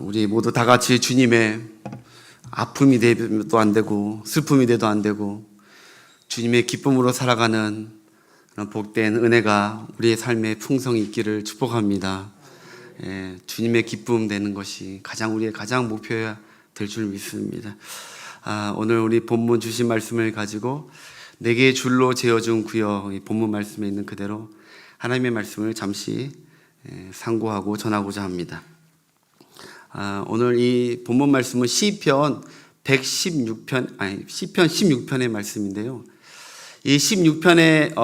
우리 모두 다 같이 주님의 아픔이 돼도 안 되고 슬픔이 돼도 안 되고 주님의 기쁨으로 살아가는 그런 복된 은혜가 우리의 삶에 풍성히 있기를 축복합니다. 주님의 기쁨 되는 것이 우리의 가장 목표여야 될 줄 믿습니다. 오늘 우리 본문 주신 말씀을 가지고 내게 줄로 재어준 구역, 이 본문 말씀에 있는 그대로 하나님의 말씀을 잠시 상고하고 전하고자 합니다. 오늘 이 본문 말씀은 시편 16편의 말씀인데요. 이 16편의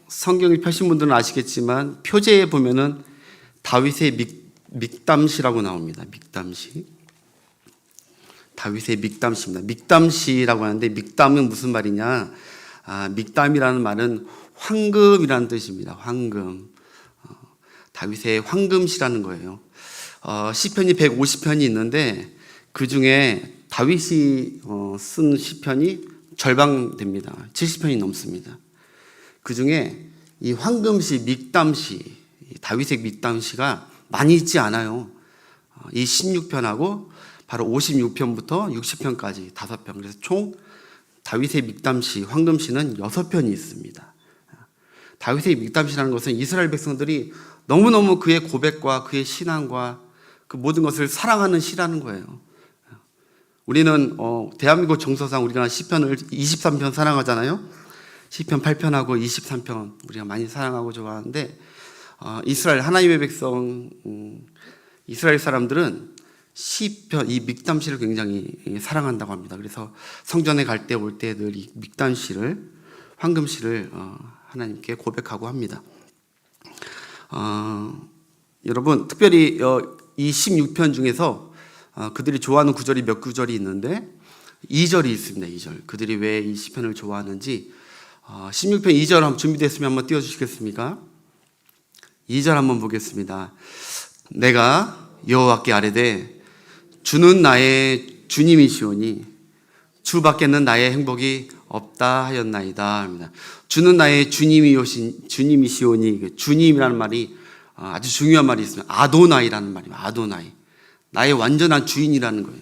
성경을 펴신 분들은 아시겠지만 표제에 보면은 다윗의 믹담시라고 나옵니다. 믹담시. 다윗의 믹담시입니다. 믹담시라고 하는데 믹담은 무슨 말이냐? 믹담이라는 말은 황금이라는 뜻입니다. 황금. 다윗의 황금시라는 거예요. 시편이 150편이 있는데 그 중에 다윗이 쓴 시편이 절반 됩니다. 70편이 넘습니다. 그 중에 이 황금시, 믹담시, 다윗의 믹담시가 많이 있지 않아요. 이 16편하고 바로 56편부터 60편까지 5편. 그래서 총 다윗의 믹담시, 황금시는 6편이 있습니다. 다윗의 믹담시라는 것은 이스라엘 백성들이 너무너무 그의 고백과 그의 신앙과 그 모든 것을 사랑하는 시라는 거예요. 우리는 대한민국 정서상 우리가 시편을 23편 사랑하잖아요. 시편 8편하고 23편 우리가 많이 사랑하고 좋아하는데 이스라엘 하나님의 백성 이스라엘 사람들은 시편 이 믹담시를 굉장히 사랑한다고 합니다. 그래서 성전에 갈 때 올 때 늘 이 믹담시를 황금시를 하나님께 고백하고 합니다. 여러분 특별히 이 16편 중에서 그들이 좋아하는 구절이 몇 구절이 있는데 2절이 있습니다. 2절. 그들이 왜 이 시편을 좋아하는지 16편 2절 한번 준비됐으면 한번 띄워주시겠습니까? 2절 한번 보겠습니다. 내가 여호와께 아뢰되 주는 나의 주님이시오니 주밖에는 나의 행복이 없다 하였나이다 합니다. 주는 나의 주님이시오니 주님이라는 말이 아주 중요한 말이 있습니다. 아도나이라는 말이에요. 아도나이. 나의 완전한 주인이라는 거예요.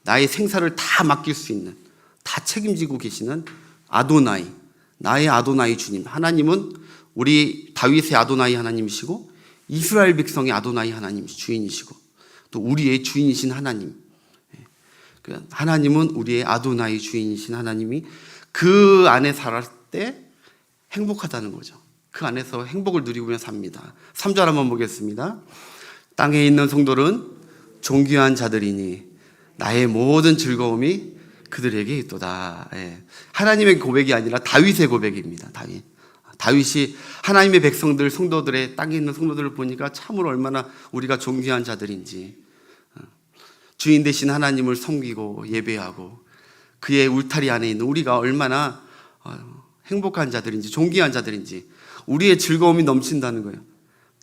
나의 생사를 다 맡길 수 있는, 다 책임지고 계시는 아도나이. 나의 아도나이 주님. 하나님은 우리 다윗의 아도나이 하나님이시고 이스라엘 백성의 아도나이 하나님 주인이시고 또 우리의 주인이신 하나님. 하나님은 우리의 아도나이 주인이신 하나님이 그 안에 살았을 때 행복하다는 거죠. 그 안에서 행복을 누리며 삽니다. 3절 한번 보겠습니다. 땅에 있는 성도는 존귀한 자들이니 나의 모든 즐거움이 그들에게 있도다. 하나님의 고백이 아니라 다윗의 고백입니다. 다윗이 하나님의 백성들, 성도들의 땅에 있는 성도들을 보니까 참으로 얼마나 우리가 존귀한 자들인지 주인 되신 하나님을 섬기고 예배하고 그의 울타리 안에 있는 우리가 얼마나 행복한 자들인지 존귀한 자들인지 우리의 즐거움이 넘친다는 거예요.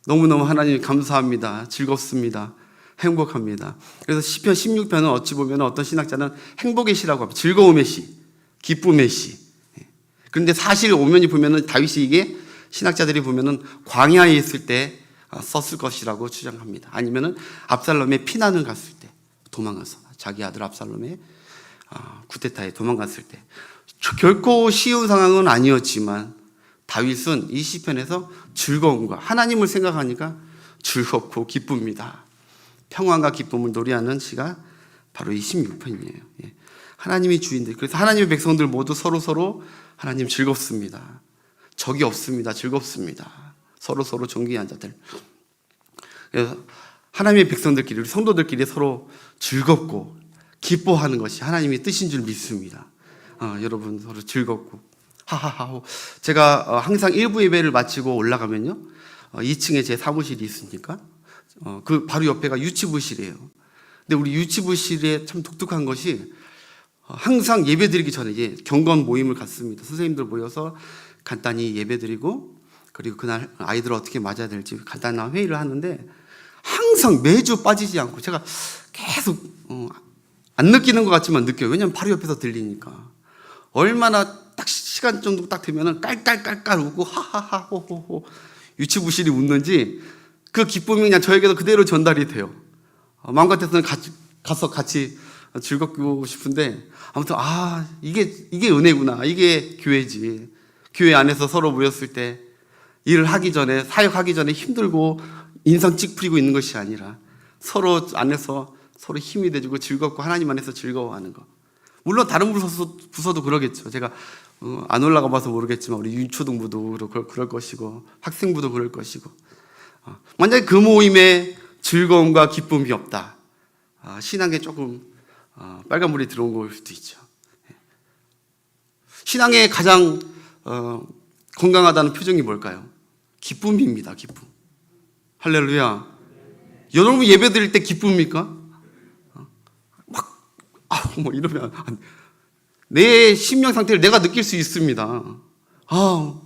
너무너무 하나님 감사합니다. 즐겁습니다. 행복합니다. 그래서 시편 16편은 어찌 보면 어떤 신학자는 행복의 시라고 합니다. 즐거움의 시, 기쁨의 시. 그런데 사실 오면이 보면은 다윗이 이게 신학자들이 보면은 광야에 있을 때 썼을 것이라고 주장합니다. 아니면은 압살롬의 피난을 갔을 때 도망가서 자기 아들 압살롬의 쿠데타에 도망갔을 때 결코 쉬운 상황은 아니었지만 다윗은 이 시편에서 즐거움과 하나님을 생각하니까 즐겁고 기쁩니다. 평안과 기쁨을 노래하는 시가 바로 이 16편이에요. 하나님이 주인들. 그래서 하나님의 백성들 모두 서로 하나님 즐겁습니다. 적이 없습니다. 즐겁습니다. 서로 존귀한 자들. 그래서 하나님의 백성들끼리, 우리 성도들끼리 서로 즐겁고 기뻐하는 것이 하나님의 뜻인 줄 믿습니다. 여러분 서로 즐겁고 하하하. 제가 항상 일부 예배를 마치고 올라가면요 2층에 제 사무실이 있으니까 그 바로 옆에가 유치부실이에요. 근데 우리 유치부실에 참 독특한 것이 항상 예배드리기 전에 이제 경건 모임을 갖습니다. 선생님들 모여서 간단히 예배드리고 그리고 그날 아이들을 어떻게 맞아야 될지 간단한 회의를 하는데 항상 매주 빠지지 않고 제가 계속 안 느끼는 것 같지만 느껴요. 왜냐하면 바로 옆에서 들리니까 얼마나 딱 시간 정도 딱 되면은 깔깔깔깔 웃고 하하하 호호호 유치부실이 웃는지 그 기쁨이 그냥 저에게도 그대로 전달이 돼요. 마음 같아서는 가서 같이 즐겁고 싶은데 아무튼 이게 은혜구나. 이게 교회지. 교회 안에서 서로 모였을 때 일을 하기 전에 사역하기 전에 힘들고 인상 찌푸리고 있는 것이 아니라 서로 안에서 서로 힘이 돼주고 즐겁고 하나님 안에서 즐거워하는 것. 물론 다른 부서도 그러겠죠. 제가 안 올라가 봐서 모르겠지만 우리 유초등부도 그럴 것이고 학생부도 그럴 것이고 만약에 그 모임에 즐거움과 기쁨이 없다. 신앙에 조금 빨간불이 들어온 걸 수도 있죠. 신앙에 가장 건강하다는 표정이 뭘까요? 기쁨입니다. 기쁨. 할렐루야. 여러분 예배 드릴 때 기쁩니까? 뭐 이러면 내 심령 상태를 내가 느낄 수 있습니다.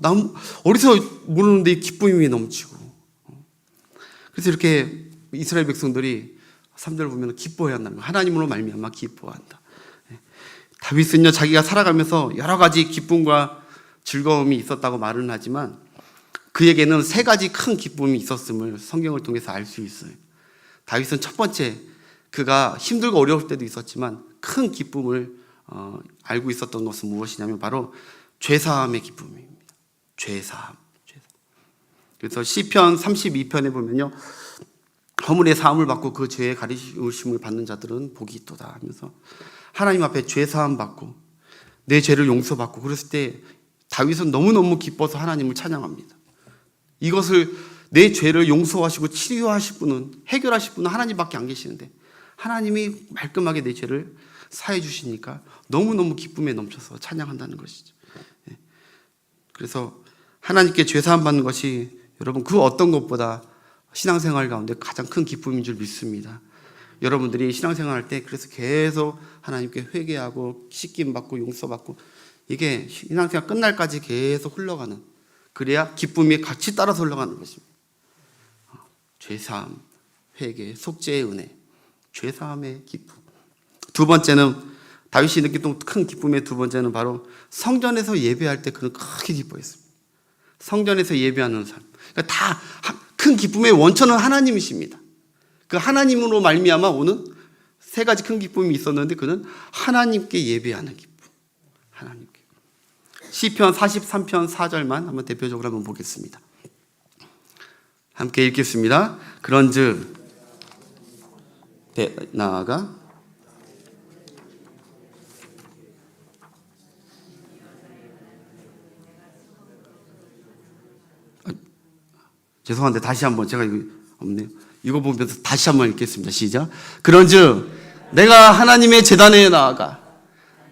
난 어디서 모르는데 기쁨이 넘치고. 그래서 이렇게 이스라엘 백성들이 3절 보면 기뻐해야 한다는 거예요. 하나님으로 말미암아 기뻐한다. 다윗은요 자기가 살아가면서 여러 가지 기쁨과 즐거움이 있었다고 말은 하지만 그에게는 3가지 큰 기쁨이 있었음을 성경을 통해서 알 수 있어요. 다윗은 첫 번째 그가 힘들고 어려울 때도 있었지만 큰 기쁨을 알고 있었던 것은 무엇이냐면 바로 죄사함의 기쁨입니다. 죄사함. 그래서 시편 32편에 보면요 허물의 사함을 받고 그 죄의 가리우심을 받는 자들은 복이 있도다 하면서 하나님 앞에 죄사함 받고 내 죄를 용서받고 그랬을 때 다윗은 너무너무 기뻐서 하나님을 찬양합니다. 이것을 내 죄를 용서하시고 치료하실 분은 해결하실 분은 하나님밖에 안 계시는데 하나님이 말끔하게 내 죄를 사해 주시니까 너무너무 기쁨에 넘쳐서 찬양한다는 것이죠. 그래서 하나님께 죄사함 받는 것이 여러분 그 어떤 것보다 신앙생활 가운데 가장 큰 기쁨인 줄 믿습니다. 여러분들이 신앙생활 할 때 그래서 계속 하나님께 회개하고 씻김 받고 용서받고 이게 신앙생활 끝날까지 계속 흘러가는 그래야 기쁨이 같이 따라서 흘러가는 것입니다. 죄사함, 회개, 속죄의 은혜, 죄사함의 기쁨. 두 번째는 다윗이 느꼈던 큰 기쁨의 두 번째는 바로 성전에서 예배할 때 그는 크게 기뻐했습니다. 성전에서 예배하는 삶. 그러니까 다 큰 기쁨의 원천은 하나님이십니다. 그 하나님으로 말미암아 오는 3가지 큰 기쁨이 있었는데 그는 하나님께 예배하는 기쁨. 하나님께. 시편 43편 4절만 한번 대표적으로 한번 보겠습니다. 함께 읽겠습니다. 그런즉 나아가 죄송한데 다시 한번 제가 이거 없네요. 이거 보면서 다시 한번 읽겠습니다. 시작. 그런즉 내가 하나님의 제단에 나아가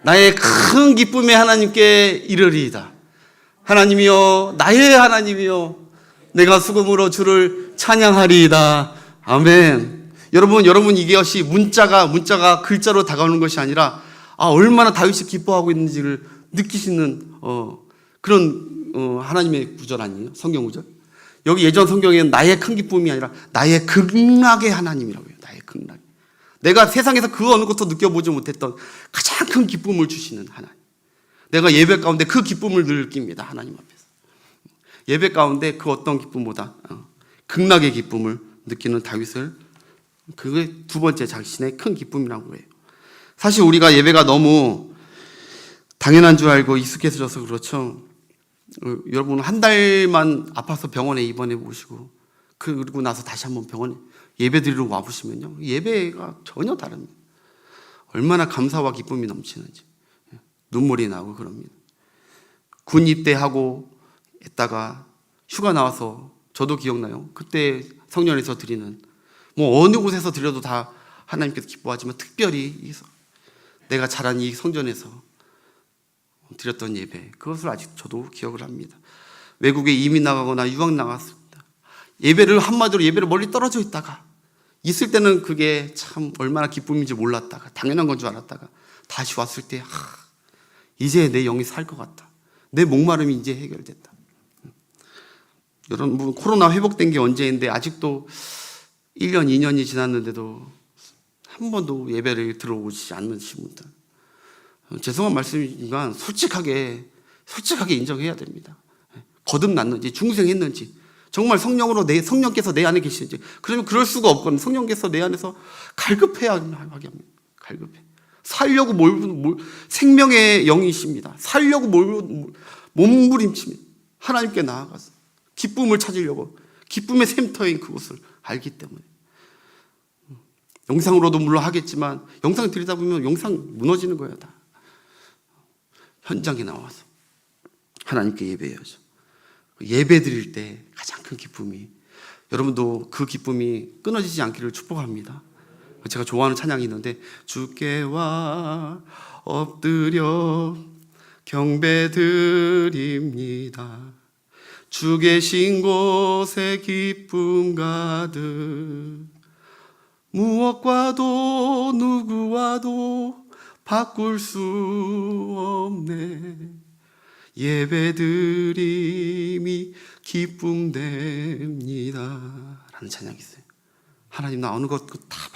나의 큰 기쁨의 하나님께 이르리이다. 하나님이여 나의 하나님이여 내가 수금으로 주를 찬양하리이다. 아멘. 여러분 이것이 문자가 글자로 다가오는 것이 아니라 얼마나 다윗이 기뻐하고 있는지를 느끼시는 그런 하나님의 구절 아니에요? 성경 구절. 여기 예전 성경에는 나의 큰 기쁨이 아니라 나의 극락의 하나님이라고 해요. 나의 극락. 내가 세상에서 그 어느 것도 느껴보지 못했던 가장 큰 기쁨을 주시는 하나님. 내가 예배 가운데 그 기쁨을 느낍니다. 하나님 앞에서. 예배 가운데 그 어떤 기쁨보다 극락의 기쁨을 느끼는 다윗을 그게 두 번째 자신의 큰 기쁨이라고 해요. 사실 우리가 예배가 너무 당연한 줄 알고 익숙해져서 그렇죠. 여러분 한 달만 아파서 병원에 입원해 보시고 그리고 나서 다시 한번 병원에 예배 드리러 와보시면요 예배가 전혀 다릅니다. 얼마나 감사와 기쁨이 넘치는지 눈물이 나고 그럽니다. 군 입대하고 있다가 휴가 나와서 저도 기억나요. 그때 성전에서 드리는 어느 곳에서 드려도 다 하나님께서 기뻐하지만 특별히 내가 자란 이 성전에서 드렸던 예배 그것을 아직 저도 기억을 합니다. 외국에 이민 나가거나 유학 나갔습니다. 한마디로 예배를 멀리 떨어져 있다가 있을 때는 그게 참 얼마나 기쁨인지 몰랐다가 당연한 건 줄 알았다가 다시 왔을 때 이제 내 영이 살 것 같다. 내 목마름이 이제 해결됐다. 여러분 코로나 회복된 게 언제인데 아직도 1년 2년이 지났는데도 한 번도 예배를 들어오지 않으신 분들 죄송한 말씀이지만 솔직하게 인정해야 됩니다. 거듭났는지 중생했는지 정말 성령께서 내 안에 계시는지. 그러면 그럴 수가 없거든. 성령께서 내 안에서 갈급해야 하게 합니다. 갈급해. 살려고 생명의 영이십니다. 살려고 몸부림칩니다. 하나님께 나아가서 기쁨을 찾으려고, 기쁨의 샘터인 그곳을 알기 때문에. 영상으로도 물론 하겠지만 영상 들이다 보면 영상 무너지는 거예요. 다 현장에 나와서 하나님께 예배해야죠. 예배 드릴 때 가장 큰 기쁨이, 여러분도 그 기쁨이 끊어지지 않기를 축복합니다. 제가 좋아하는 찬양이 있는데, 주께와 엎드려 경배드립니다. 주 계신 곳에 기쁨 가득, 무엇과도 누구와도 바꿀 수 없네. 예배드림이 기쁨됩니다 라는 찬양이 있어요. 하나님, 나 어느 것 다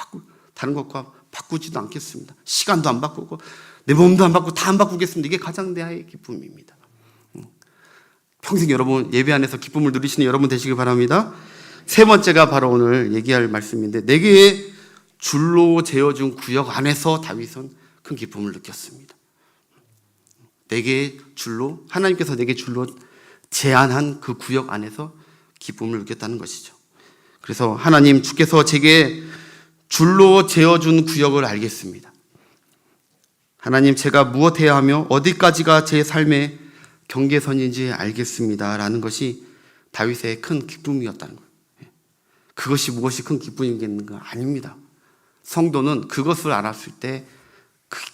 다른 것과 바꾸지도 않겠습니다. 시간도 안 바꾸고 내 몸도 안 바꾸고 다 안 바꾸겠습니다. 이게 가장 내 기쁨입니다. 평생 여러분 예배 안에서 기쁨을 누리시는 여러분 되시길 바랍니다. 세 번째가 바로 오늘 얘기할 말씀인데, 내게 줄로 재어준 구역 안에서 다윗은 큰 기쁨을 느꼈습니다. 내게 줄로, 하나님께서 내게 줄로 제한한 그 구역 안에서 기쁨을 느꼈다는 것이죠. 그래서 하나님, 주께서 제게 줄로 재어준 구역을 알겠습니다. 하나님, 제가 무엇해야 하며 어디까지가 제 삶의 경계선인지 알겠습니다 라는 것이 다윗의 큰 기쁨이었다는 거예요. 그것이 무엇이 큰 기쁨이겠는가? 아닙니다. 성도는 그것을 알았을 때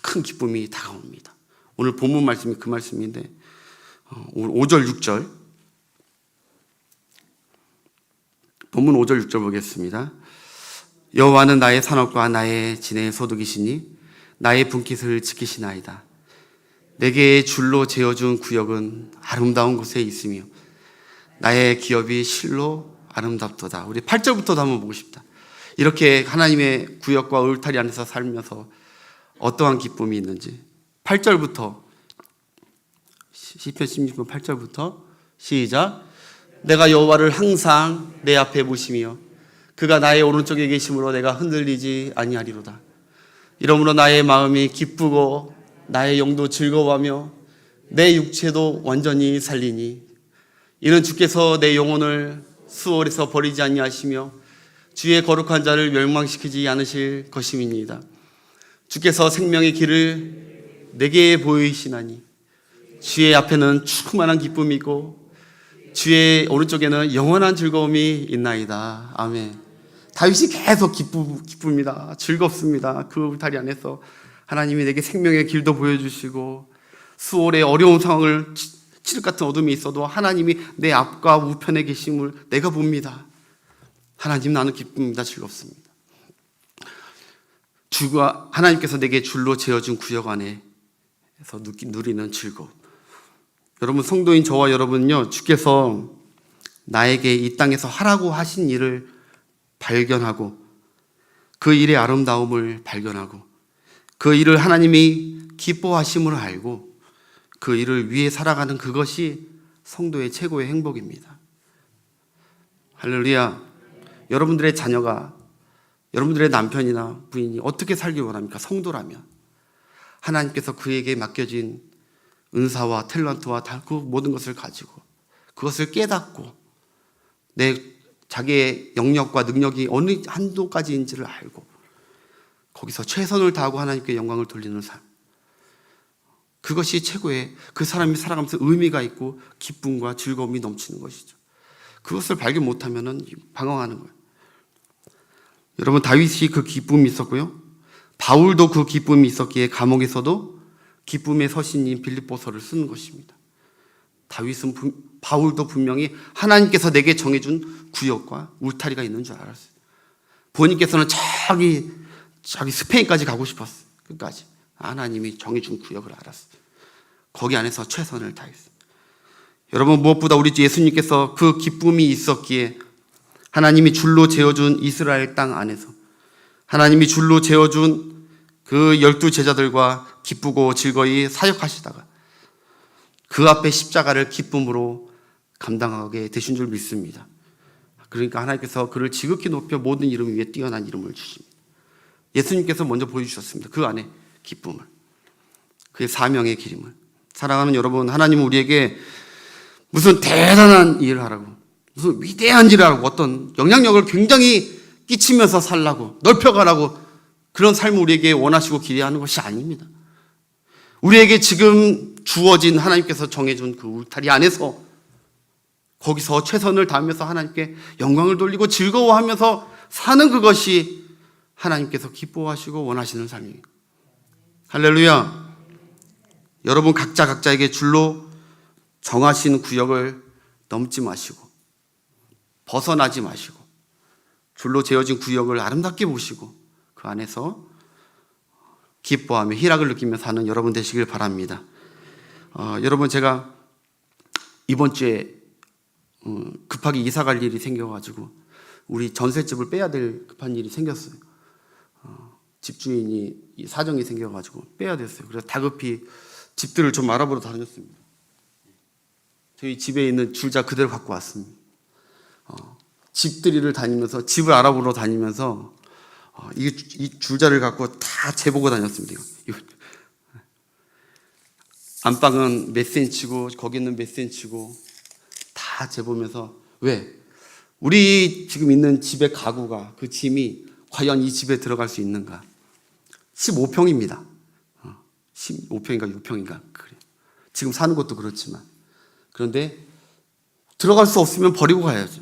큰 기쁨이 다가옵니다. 오늘 본문 말씀이 그 말씀인데, 5절 6절, 본문 5절 6절 보겠습니다. 여호와는 나의 산업과 나의 진의 소득이시니 나의 분깃을 지키시나이다. 내게 줄로 재어준 구역은 아름다운 곳에 있으며 나의 기업이 실로 아름답도다. 우리 8절부터도 한번 보고 싶다. 이렇게 하나님의 구역과 울타리 안에서 살면서 어떠한 기쁨이 있는지. 8절부터, 시편 16편 8절부터 시작. 내가 여호와를 항상 내 앞에 모시며 그가 나의 오른쪽에 계심으로 내가 흔들리지 아니하리로다. 이러므로 나의 마음이 기쁘고 나의 영도 즐거워하며 내 육체도 완전히 살리니, 이는 주께서 내 영혼을 수월에서 버리지 아니하시며 주의 거룩한 자를 멸망시키지 않으실 것임이니이다. 주께서 생명의 길을 내게 보이시나니 주의 앞에는 충만한 기쁨이 있고 주의 오른쪽에는 영원한 즐거움이 있나이다. 아멘. 다윗이 계속 기쁩니다. 즐겁습니다. 그 울타리 안에서 하나님이 내게 생명의 길도 보여주시고, 수월의 어려운 상황을, 칠흑 같은 어둠이 있어도 하나님이 내 앞과 우편에 계심을 내가 봅니다. 하나님, 나는 기쁩니다. 즐겁습니다. 주가, 하나님께서 내게 줄로 재어준 구역 안에서 누리는 즐거움. 여러분, 성도인 저와 여러분은요, 주께서 나에게 이 땅에서 하라고 하신 일을 발견하고, 그 일의 아름다움을 발견하고, 그 일을 하나님이 기뻐하심을 알고 그 일을 위해 살아가는 그것이 성도의 최고의 행복입니다. 할렐루야. 여러분들의 자녀가, 여러분들의 남편이나 부인이 어떻게 살길 원합니까? 성도라면 하나님께서 그에게 맡겨진 은사와 탤런트와 다 그 모든 것을 가지고 그것을 깨닫고 자기의 영역과 능력이 어느 한도까지인지를 알고 거기서 최선을 다하고 하나님께 영광을 돌리는 삶, 그것이 최고의, 그 사람이 살아가면서 의미가 있고 기쁨과 즐거움이 넘치는 것이죠. 그것을 발견 못하면 방황하는 거예요. 여러분, 다윗이 그 기쁨이 있었고요, 바울도 그 기쁨이 있었기에 감옥에서도 기쁨의 서신인 빌립보서를 쓰는 것입니다. 바울도 분명히 하나님께서 내게 정해준 구역과 울타리가 있는 줄 알았어요. 본인께서는 저기 스페인까지 가고 싶었어요. 끝까지 하나님이 정해준 구역을 알았어요. 거기 안에서 최선을 다했어요. 여러분, 무엇보다 우리 주 예수님께서 그 기쁨이 있었기에 하나님이 줄로 재어준 이스라엘 땅 안에서 하나님이 줄로 재어준 그 12 제자들과 기쁘고 즐거이 사역하시다가 그 앞에 십자가를 기쁨으로 감당하게 되신 줄 믿습니다. 그러니까 하나님께서 그를 지극히 높여 모든 이름 위에 뛰어난 이름을 주십니다. 예수님께서 먼저 보여주셨습니다. 그 안에 기쁨을, 그의 사명의 기름을. 사랑하는 여러분, 하나님은 우리에게 무슨 대단한 일을 하라고, 무슨 위대한 일을 하라고, 어떤 영향력을 굉장히 끼치면서 살라고, 넓혀가라고 그런 삶을 우리에게 원하시고 기대하는 것이 아닙니다. 우리에게 지금 주어진 하나님께서 정해준 그 울타리 안에서 거기서 최선을 다하면서 하나님께 영광을 돌리고 즐거워하면서 사는 그것이 하나님께서 기뻐하시고 원하시는 삶이에요. 할렐루야. 여러분 각자에게 줄로 정하신 구역을 넘지 마시고 벗어나지 마시고 줄로 재어진 구역을 아름답게 보시고 그 안에서 기뻐하며 희락을 느끼며 사는 여러분 되시길 바랍니다. 여러분 제가 이번 주에 급하게 이사 갈 일이 생겨가지고 우리 전셋집을 빼야 될 급한 일이 생겼어요. 집주인이 사정이 생겨가지고 빼야 됐어요. 그래서 다급히 집들을 좀 알아보러 다녔습니다. 저희 집에 있는 줄자 그대로 갖고 왔습니다. 집들이를 다니면서 집을 알아보러 다니면서 이 줄자를 갖고 다 재보고 다녔습니다. 이거. 안방은 몇 센치고 거기는 몇 센치고 다 재보면서 왜? 우리 지금 있는 집의 가구가 그 짐이 과연 이 집에 들어갈 수 있는가? 15평입니다. 15평인가 6평인가 그래요. 지금 사는 것도 그렇지만 그런데 들어갈 수 없으면 버리고 가야죠.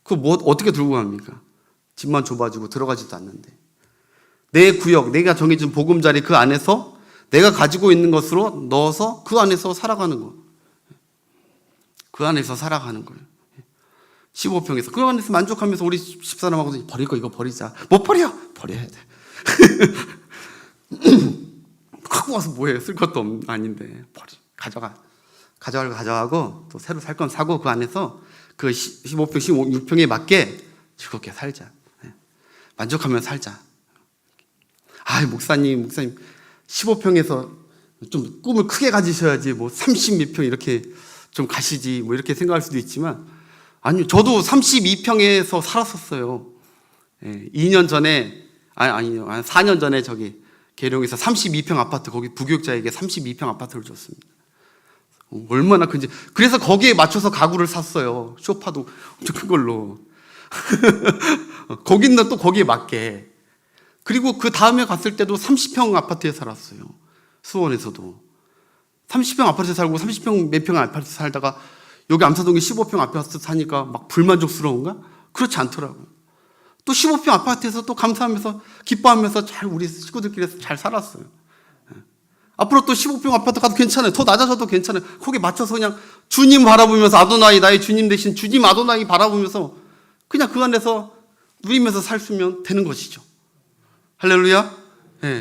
그거 뭐 어떻게 들고 갑니까? 집만 좁아지고 들어가지도 않는데 내 구역, 내가 정해준 보금자리 그 안에서 내가 가지고 있는 것으로 넣어서 그 안에서 살아가는 거. 그 안에서 살아가는 거예요. 15평에서 그 안에서 만족하면서 우리 집사람하고도 버릴 거 이거 버리자. 못 버려. 버려야 돼. 갖고 와서 뭐해? 쓸 것도 아닌데 가져가고 또 새로 살 건 사고 그 안에서 그 15평, 16평에 맞게 즐겁게 살자. 만족하면 살자. 목사님 15평에서 좀 꿈을 크게 가지셔야지 뭐 30몇 평 이렇게 좀 가시지 뭐 이렇게 생각할 수도 있지만 아니요, 저도 32평에서 살았었어요. 2년 전에 아니요, 4년 전에 저기 계룡에서 32평 아파트 거기 부교육자에게 32평 아파트를 줬습니다. 얼마나 큰지. 그래서 거기에 맞춰서 가구를 샀어요. 소파도 엄청 큰 걸로. 거기는 또 거기에 맞게. 그리고 그 다음에 갔을 때도 30평 아파트에 살았어요. 수원에서도 30평 아파트에 살고 30평 몇 평 아파트 살다가 여기 암사동에 15평 아파트 사니까 막 불만족스러운가? 그렇지 않더라고요. 또 15평 아파트에서 또 감사하면서 기뻐하면서 잘 우리 식구들끼리 잘 살았어요. 앞으로 또 15평 아파트 가도 괜찮아요. 더 낮아져도 괜찮아요. 거기에 맞춰서 그냥 주님 바라보면서 아도나이 나의 주님 대신 주님 아도나이 바라보면서 그냥 그 안에서 누리면서 살수면 되는 것이죠. 할렐루야.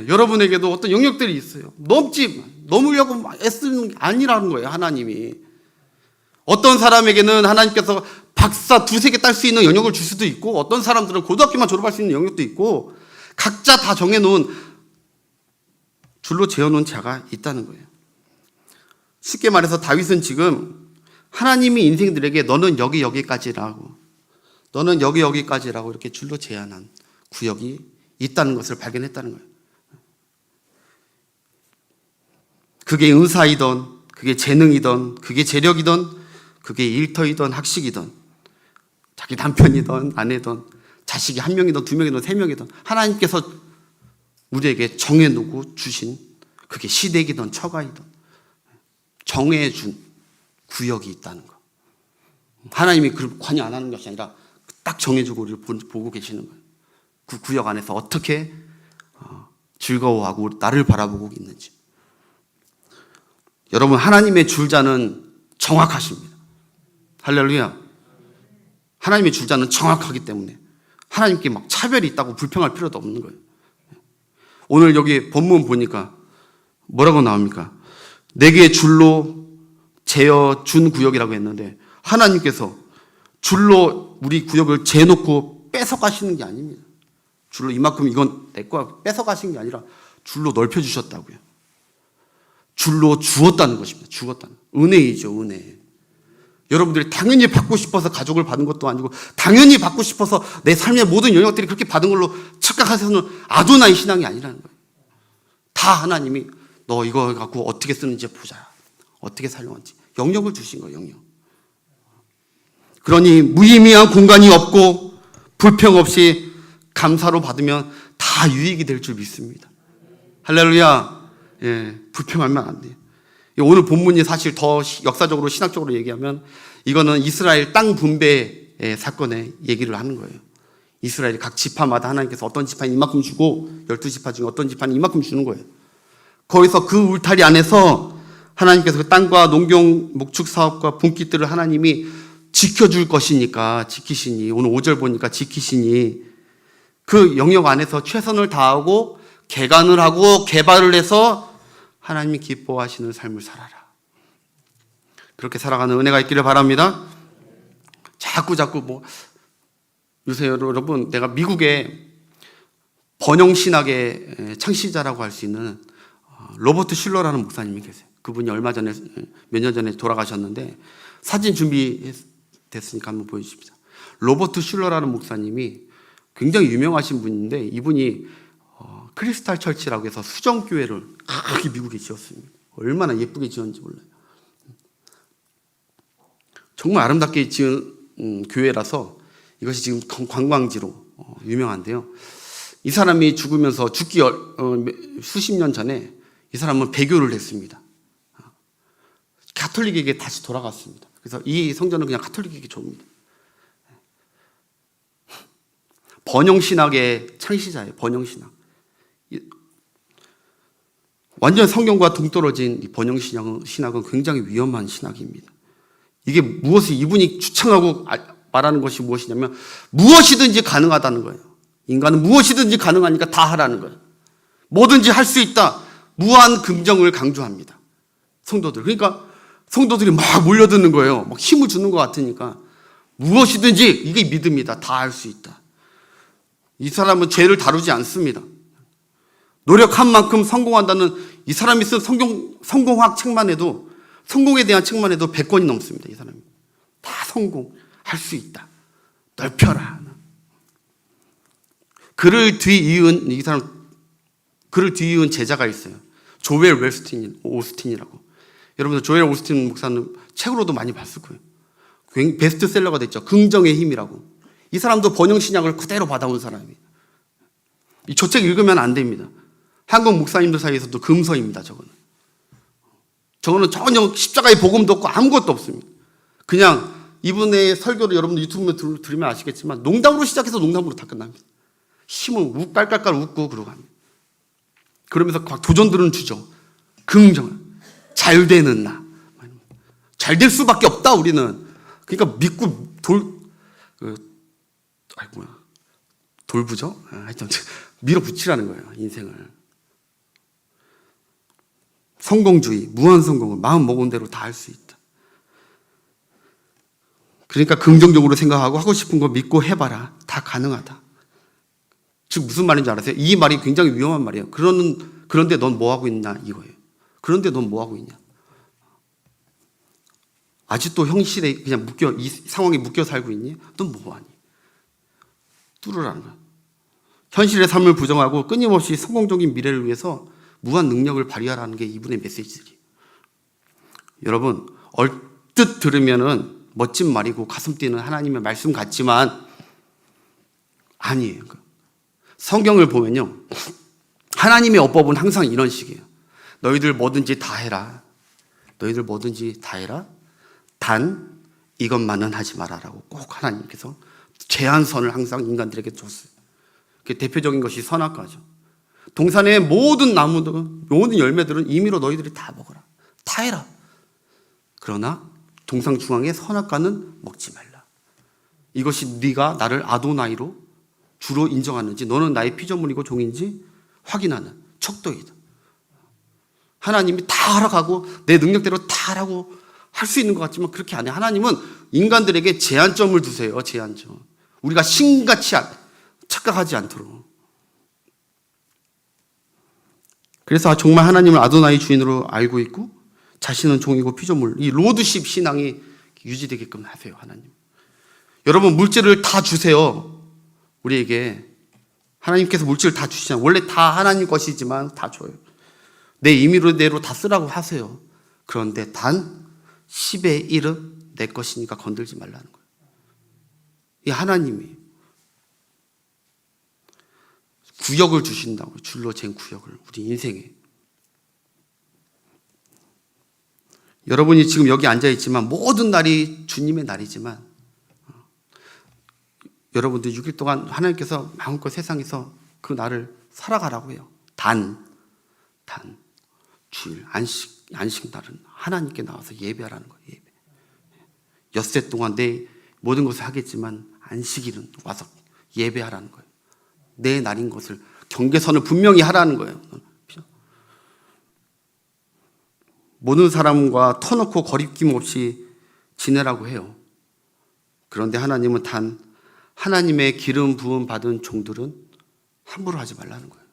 여러분에게도 어떤 영역들이 있어요. 넘으려고 애쓰는 게 아니라는 거예요. 하나님이. 어떤 사람에게는 하나님께서 박사 두세 개 딸 수 있는 영역을 줄 수도 있고 어떤 사람들은 고등학교만 졸업할 수 있는 영역도 있고 각자 다 정해놓은 줄로 재어놓은 자가 있다는 거예요. 쉽게 말해서 다윗은 지금 하나님이 인생들에게 너는 여기까지라고 너는 여기까지라고 이렇게 줄로 제한한 구역이 있다는 것을 발견했다는 거예요. 그게 은사이든 그게 재능이든 그게 재력이든 그게 일터이든 학식이든 자기 남편이든 아내든 자식이 1명이든 2명이든 3명이든 하나님께서 우리에게 정해놓고 주신 그게 시댁이든 처가이든 정해준 구역이 있다는 거. 하나님이 그걸 관여 안 하는 것이 아니라 딱 정해주고 우리를 보고 계시는 거예요. 그 구역 안에서 어떻게 즐거워하고 나를 바라보고 있는지. 여러분 하나님의 줄자는 정확하십니다. 할렐루야. 하나님의 줄자는 정확하기 때문에 하나님께 막 차별이 있다고 불평할 필요도 없는 거예요. 오늘 여기 본문 보니까 뭐라고 나옵니까? 내게 줄로 재어준 구역이라고 했는데 하나님께서 줄로 우리 구역을 재놓고 뺏어가시는 게 아닙니다. 줄로 이만큼 이건 내 거야 뺏어가신 게 아니라 줄로 넓혀주셨다고요. 줄로 주었다는 것입니다. 주었다는 은혜이죠. 은혜. 여러분들이 당연히 받고 싶어서 가족을 받은 것도 아니고 당연히 받고 싶어서 내 삶의 모든 영역들이 그렇게 받은 걸로 착각하셔서는 아도나이 신앙이 아니라는 거예요. 다 하나님이 너 이거 갖고 어떻게 쓰는지 보자. 어떻게 사용하는지. 영역을 주신 거예요. 영역. 그러니 무의미한 공간이 없고 불평 없이 감사로 받으면 다 유익이 될 줄 믿습니다. 할렐루야. 예, 불평하면 안 돼요. 오늘 본문이 사실 더 역사적으로 신학적으로 얘기하면 이거는 이스라엘 땅 분배의 사건의 얘기를 하는 거예요. 이스라엘 각 지파마다 하나님께서 어떤 지파는 이만큼 주고 12지파 중에 어떤 지파는 이만큼 주는 거예요. 거기서 그 울타리 안에서 하나님께서 그 땅과 농경 목축 사업과 분깃들을 하나님이 지켜줄 것이니까 지키시니, 오늘 5절 보니까 지키시니 그 영역 안에서 최선을 다하고 개간을 하고 개발을 해서 하나님이 기뻐하시는 삶을 살아라. 그렇게 살아가는 은혜가 있기를 바랍니다. 자꾸 요새 여러분, 내가 미국의 번영신학의 창시자라고 할 수 있는 로버트 슐러라는 목사님이 계세요. 그분이 몇 년 전에 돌아가셨는데 사진 준비됐으니까 한번 보여주십시오. 로버트 슐러라는 목사님이 굉장히 유명하신 분인데 이분이 크리스탈 철치라고 해서 수정교회를 크게 미국에 지었습니다. 얼마나 예쁘게 지었는지 몰라요. 정말 아름답게 지은 교회라서 이것이 지금 관광지로 유명한데요. 이 사람이 죽으면서 죽기 수십 년 전에 이 사람은 배교를 했습니다. 가톨릭에게 다시 돌아갔습니다. 그래서 이 성전은 그냥 가톨릭에게 줍니다. 번영신학의 창시자예요. 번영신학. 완전 성경과 동떨어진 이 번영신학은 굉장히 위험한 신학입니다. 이게 이분이 주창하고 말하는 것이 무엇이냐면 무엇이든지 가능하다는 거예요. 인간은 무엇이든지 가능하니까 다 하라는 거예요. 뭐든지 할 수 있다. 무한 긍정을 강조합니다. 성도들. 그러니까 성도들이 막 몰려드는 거예요. 막 힘을 주는 것 같으니까 무엇이든지 이게 믿음이다. 다 할 수 있다. 이 사람은 죄를 다루지 않습니다. 노력한 만큼 성공한다는 이 사람이 쓴 성공학 책만 해도 성공에 대한 책만 해도 100권이 넘습니다. 이 사람이 다 성공할 수 있다. 넓혀라. 그를 뒤이은 제자가 있어요. 조엘 오스틴이라고. 여러분들 조엘 오스틴 목사는 책으로도 많이 봤을 거예요. 베스트셀러가 됐죠. 긍정의 힘이라고. 이 사람도 번영신약을 그대로 받아온 사람이에요. 저 책 읽으면 안 됩니다. 한국 목사님들 사이에서도 금서입니다. 저거는 전혀 십자가의 복음도 없고 아무것도 없습니다. 그냥 이분의 설교를 여러분들 유튜브에 들으면 아시겠지만 농담으로 시작해서 농담으로 다 끝납니다. 힘을 깔깔깔 웃고 그러고 합니다. 그러면서 도전들은 주죠. 긍정, 잘 되는 나. 잘 될 수밖에 없다 우리는. 그러니까 믿고 돌부죠? 하여튼 밀어붙이라는 거예요. 인생을. 성공주의, 무한 성공을 마음 먹은 대로 다 할 수 있다. 그러니까 긍정적으로 생각하고 하고 싶은 거 믿고 해봐라. 다 가능하다. 즉 무슨 말인지 알아세요? 이 말이 굉장히 위험한 말이에요. 그런데 넌 뭐하고 있냐 이거예요. 그런데 넌 뭐하고 있냐. 아직도 형실에 그냥 이 상황에 묶여 살고 있니? 넌 뭐하니? 뚫으라는 거야. 현실의 삶을 부정하고 끊임없이 성공적인 미래를 위해서 무한 능력을 발휘하라는 게 이분의 메시지들이에요. 여러분, 얼뜻 들으면은 멋진 말이고 가슴 뛰는 하나님의 말씀 같지만 아니에요. 성경을 보면요. 하나님의 어법은 항상 이런 식이에요. 너희들 뭐든지 다 해라. 너희들 뭐든지 다 해라. 단 이것만은 하지 말아라고 꼭 하나님께서 제한선을 항상 인간들에게 줬어요. 그 대표적인 것이 선악과죠. 동산의 모든 나무들은, 모든 열매들은 임의로 너희들이 다 먹어라. 다 해라. 그러나 동상 중앙의 선악과는 먹지 말라. 이것이 네가 나를 아도나이로 주로 인정하는지, 너는 나의 피조물이고 종인지 확인하는 척도이다. 하나님이 다 하라고 내 능력대로 다 하라고 할 수 있는 것 같지만 그렇게 안 해요. 하나님은 인간들에게 제한점을 두세요. 제한점. 우리가 신같이 착각하지 않도록. 그래서 정말 하나님을 아도나이 주인으로 알고 있고 자신은 종이고 피조물, 이 로드십 신앙이 유지되게끔 하세요. 하나님. 여러분 물질을 다 주세요. 우리에게 하나님께서 물질을 다 주시잖아요. 원래 다 하나님 것이지만 다 줘요. 내 임의대로 다 쓰라고 하세요. 그런데 단 10의 1은 내 것이니까 건들지 말라는 거예요. 이 하나님이 구역을 주신다고요. 줄로 잰 구역을 우리 인생에. 여러분이 지금 여기 앉아있지만 모든 날이 주님의 날이지만 여러분들 6일 동안 하나님께서 마음껏 세상에서 그 날을 살아가라고 해요. 단 주일 안식 날은 하나님께 나와서 예배하라는 거예요. 예배. 엿새 동안 내 모든 것을 하겠지만 안식일은 와서 예배하라는 거예요. 내 날인 것을 경계선을 분명히 하라는 거예요. 모든 사람과 터놓고 거리낌 없이 지내라고 해요. 그런데 하나님은 단 하나님의 기름 부음 받은 종들은 함부로 하지 말라는 거예요.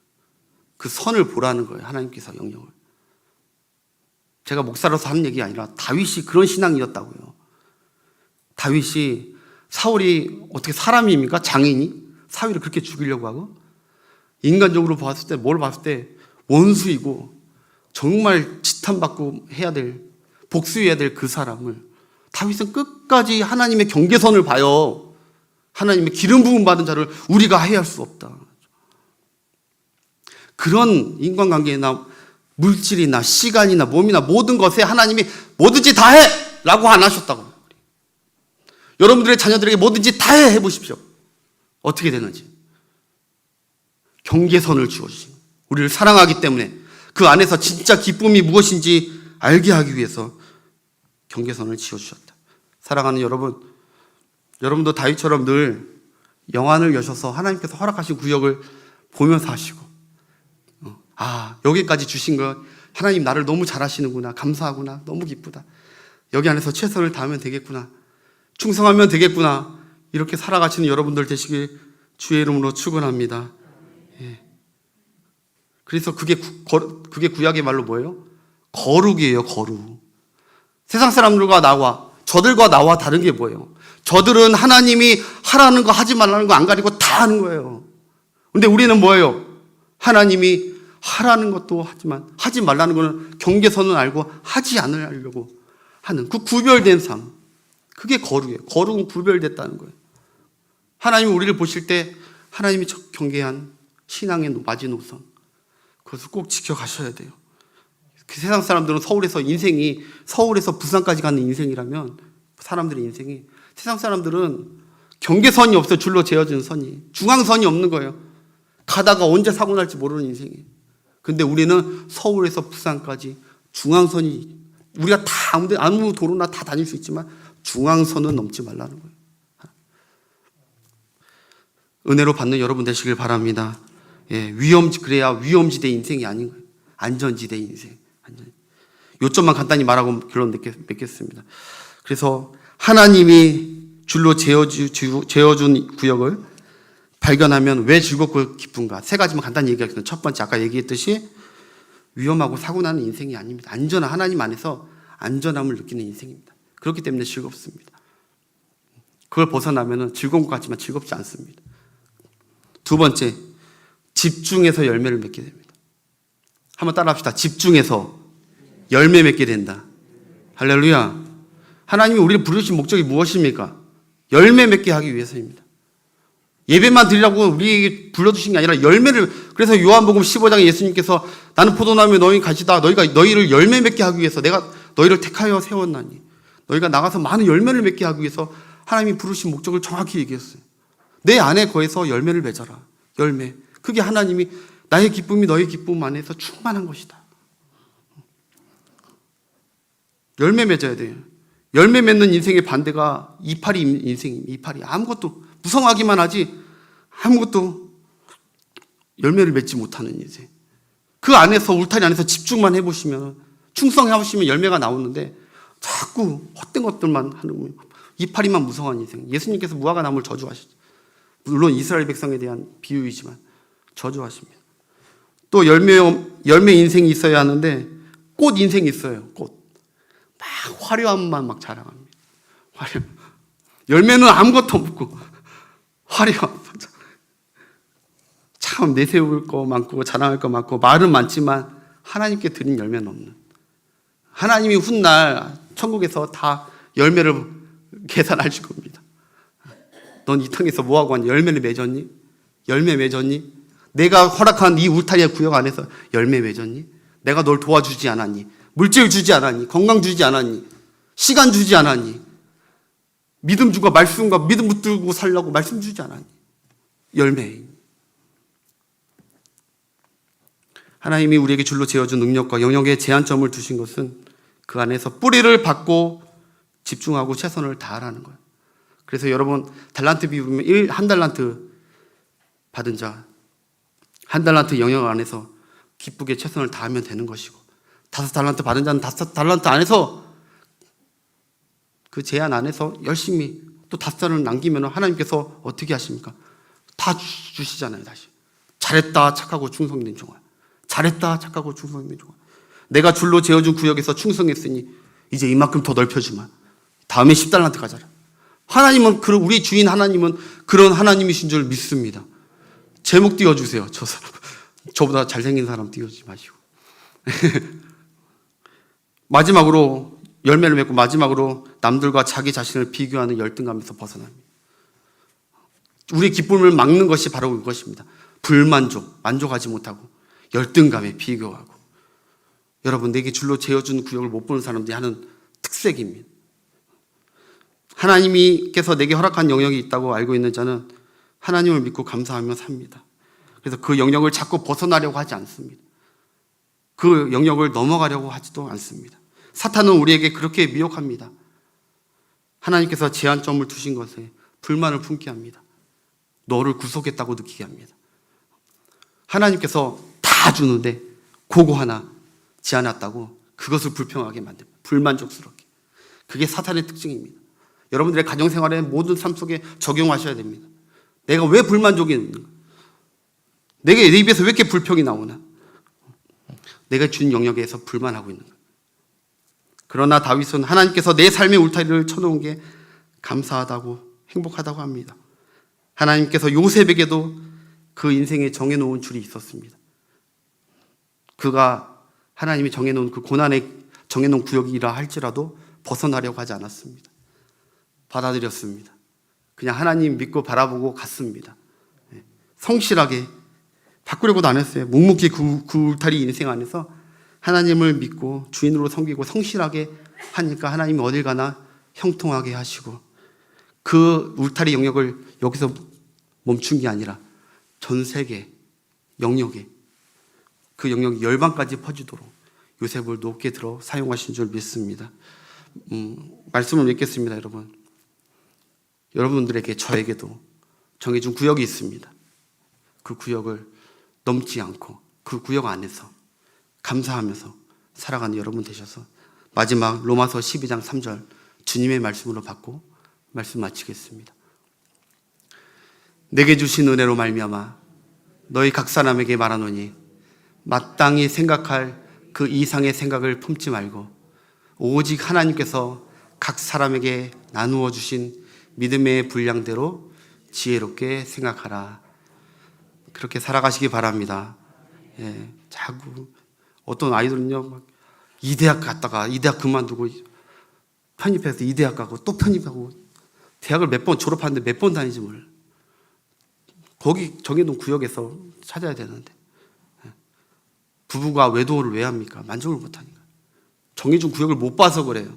그 선을 보라는 거예요. 하나님께서 영역을. 제가 목사로서 하는 얘기가 아니라 다윗이 그런 신앙이었다고요. 다윗이 사울이 어떻게 사람입니까? 장인이? 사울을 그렇게 죽이려고 하고 인간적으로 봤을 때 뭘 봤을 때 원수이고 정말 지탄받고 해야 될 복수해야 될 그 사람을 다윗은 끝까지 하나님의 경계선을 봐요. 하나님의 기름 부음 받은 자를 우리가 해할 수 없다. 그런 인간관계나 물질이나 시간이나 몸이나 모든 것에 하나님이 뭐든지 다 해! 라고 안 하셨다고. 여러분들의 자녀들에게 뭐든지 다 해! 해보십시오. 어떻게 되는지. 경계선을 주어주신 우리를 사랑하기 때문에 그 안에서 진짜 기쁨이 무엇인지 알게 하기 위해서 경계선을 지어주셨다. 사랑하는 여러분, 여러분도 다윗처럼 늘 영안을 여셔서 하나님께서 허락하신 구역을 보면서 하시고 여기까지 주신 거 하나님 나를 너무 잘하시는구나, 감사하구나, 너무 기쁘다, 여기 안에서 최선을 다하면 되겠구나, 충성하면 되겠구나, 이렇게 살아가시는 여러분들 되시길 주의 이름으로 축원합니다. 예. 그래서 그게 구약의 말로 뭐예요? 거룩이에요. 거룩. 세상 사람들과 저들과 나와 다른 게 뭐예요? 저들은 하나님이 하라는 거 하지 말라는 거 안 가리고 다 하는 거예요. 근데 우리는 뭐예요? 하나님이 하라는 것도 하지만 하지 말라는 거는 경계선은 알고 하지 않으려고 하는 그 구별된 삶. 그게 거룩이에요. 거룩은 구별됐다는 거예요. 하나님이 우리를 보실 때 하나님이 경계한 신앙의 마지노선, 그것을 꼭 지켜가셔야 돼요. 그 세상 사람들은 서울에서 부산까지 가는 인생이라면 사람들의 인생이, 세상 사람들은 경계선이 없어요. 줄로 재어진 선이. 중앙선이 없는 거예요. 가다가 언제 사고 날지 모르는 인생이에요. 근데 우리는 서울에서 부산까지 중앙선이, 우리가 다 아무 도로나 다 다닐 수 있지만 중앙선은 넘지 말라는 거예요. 은혜로 받는 여러분 되시길 바랍니다. 예, 그래야 위험지대 인생이 아닌 거예요. 안전지대 인생. 요점만 간단히 말하고 결론 맺겠습니다. 그래서 하나님이 줄로 재어준 구역을 발견하면 왜 즐겁고 기쁜가? 세 가지만 간단히 얘기하겠습니다. 첫 번째, 아까 얘기했듯이 위험하고 사고 나는 인생이 아닙니다. 안전한 하나님 안에서 안전함을 느끼는 인생입니다. 그렇기 때문에 즐겁습니다. 그걸 벗어나면 즐거운 것 같지만 즐겁지 않습니다. 두 번째, 집중해서 열매를 맺게 됩니다. 한번 따라합시다. 집중해서 열매 맺게 된다. 할렐루야. 하나님이 우리를 부르신 목적이 무엇입니까? 열매 맺게 하기 위해서입니다. 예배만 드리라고 우리에게 불러주신 게 아니라 열매를, 그래서 요한복음 15장에 예수님께서 나는 포도나무에 너희 가지다, 너희를 열매 맺게 하기 위해서 내가 너희를 택하여 세웠나니, 너희가 나가서 많은 열매를 맺게 하기 위해서 하나님이 부르신 목적을 정확히 얘기했어요. 내 안에 거해서 열매를 맺어라. 열매. 그게 하나님이 나의 기쁨이 너의 기쁨 안에서 충만한 것이다. 열매 맺어야 돼요. 열매 맺는 인생의 반대가 이파리 인생입니다. 이파리. 아무것도 무성하기만 하지 아무것도 열매를 맺지 못하는 인생. 그 안에서, 울타리 안에서 집중만 해보시면, 충성해보시면 열매가 나오는데 자꾸 헛된 것들만 하는 거예요. 이파리만 무성한 인생. 예수님께서 무화과 나무를 저주하시죠. 물론 이스라엘 백성에 대한 비유이지만 저주하십니다. 또 열매 인생이 있어야 하는데 꽃 인생이 있어요. 꽃. 막 화려함만 막 자랑합니다. 화려. 열매는 아무것도 없고 화려. 참 내세울 거 많고 자랑할 거 많고 말은 많지만 하나님께 드린 열매는 없는. 하나님이 훗날 천국에서 다 열매를 계산할 줄 겁니다. 넌 이 땅에서 뭐하고 왔니? 열매를 맺었니? 열매 맺었니? 내가 허락한 이 울타리의 구역 안에서 열매 맺었니? 내가 널 도와주지 않았니? 물질 주지 않았니? 건강 주지 않았니? 시간 주지 않았니? 믿음 주고 말씀과 믿음 붙들고 살라고 말씀 주지 않았니? 열매. 하나님이 우리에게 줄로 재어준 능력과 영역에 제한점을 두신 것은 그 안에서 뿌리를 받고 집중하고 최선을 다하라는 거예요. 그래서 여러분 달란트 비우면 한 달란트 받은 자, 한 달란트 영역 안에서 기쁘게 최선을 다하면 되는 것이고 5달란트 받은 자는 5달란트 안에서 그 제한 안에서 열심히 또 5달을 남기면 하나님께서 어떻게 하십니까? 다 주시잖아요. 다시 잘했다 착하고 충성된 종아, 잘했다 착하고 충성된 종아, 내가 줄로 재어준 구역에서 충성했으니 이제 이만큼 더 넓혀주마. 다음에 10달란트 가져라. 하나님은, 우리 주인 하나님은 그런 하나님이신 줄 믿습니다. 제목 띄워주세요. 저 사람, 저보다 잘생긴 사람 띄우지 마시고. 마지막으로 열매를 맺고 마지막으로 남들과 자기 자신을 비교하는 열등감에서 벗어납니다. 우리의 기쁨을 막는 것이 바로 그것입니다. 불만족, 만족하지 못하고 열등감에 비교하고. 여러분, 내게 줄로 재어준 구역을 못 보는 사람들이 하는 특색입니다. 하나님께서 내게 허락한 영역이 있다고 알고 있는 자는 하나님을 믿고 감사하며 삽니다. 그래서 그 영역을 자꾸 벗어나려고 하지 않습니다. 그 영역을 넘어가려고 하지도 않습니다. 사탄은 우리에게 그렇게 미혹합니다. 하나님께서 제한점을 두신 것에 불만을 품게 합니다. 너를 구속했다고 느끼게 합니다. 하나님께서 다 주는데 그거 하나 제한했다고 그것을 불평하게 만듭니다. 불만족스럽게. 그게 사탄의 특징입니다. 여러분들의 가정생활의 모든 삶 속에 적용하셔야 됩니다. 내가 왜 불만족이 있는가? 내 입에서 왜 이렇게 불평이 나오나? 내가 준 영역에서 불만하고 있는 거예요. 그러나 다윗은 하나님께서 내 삶의 울타리를 쳐놓은 게 감사하다고 행복하다고 합니다. 하나님께서 요셉에게도 그 인생에 정해놓은 줄이 있었습니다. 그가 하나님이 정해놓은 그 고난에 정해놓은 구역이라 할지라도 벗어나려고 하지 않았습니다. 받아들였습니다. 그냥 하나님 믿고 바라보고 갔습니다. 성실하게 바꾸려고도 안 했어요. 묵묵히 그 울타리 인생 안에서 하나님을 믿고 주인으로 섬기고 성실하게 하니까 하나님이 어딜 가나 형통하게 하시고 그 울타리 영역을 여기서 멈춘 게 아니라 전 세계 영역에 그 영역이 열방까지 퍼지도록 요셉을 높게 들어 사용하신 줄 믿습니다. 말씀을 읽겠습니다. 여러분들에게 저에게도 정해준 구역이 있습니다. 그 구역을 넘지 않고 그 구역 안에서 감사하면서 살아가는 여러분 되셔서 마지막 로마서 12장 3절 주님의 말씀으로 받고 말씀 마치겠습니다. 내게 주신 은혜로 말미암아 너희 각 사람에게 말하노니 마땅히 생각할 그 이상의 생각을 품지 말고 오직 하나님께서 각 사람에게 나누어 주신 믿음의 분량대로 지혜롭게 생각하라. 그렇게 살아가시기 바랍니다. 자꾸 어떤 아이들은요, 막 이 대학 갔다가 이 대학 그만두고 편입해서 이 대학 가고 또 편입하고 대학을 몇 번 졸업하는데 몇 번 다니지 몰라. 거기 정해놓은 구역에서 찾아야 되는데 부부가 외도를 왜 합니까? 만족을 못하니까. 정해준 구역을 못 봐서 그래요.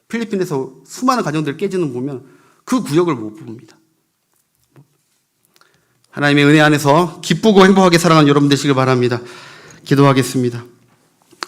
필리핀에서 수많은 가정들 깨지는 보면 그 구역을 못 봅니다. 하나님의 은혜 안에서 기쁘고 행복하게 살아가는 여러분 되시길 바랍니다. 기도하겠습니다.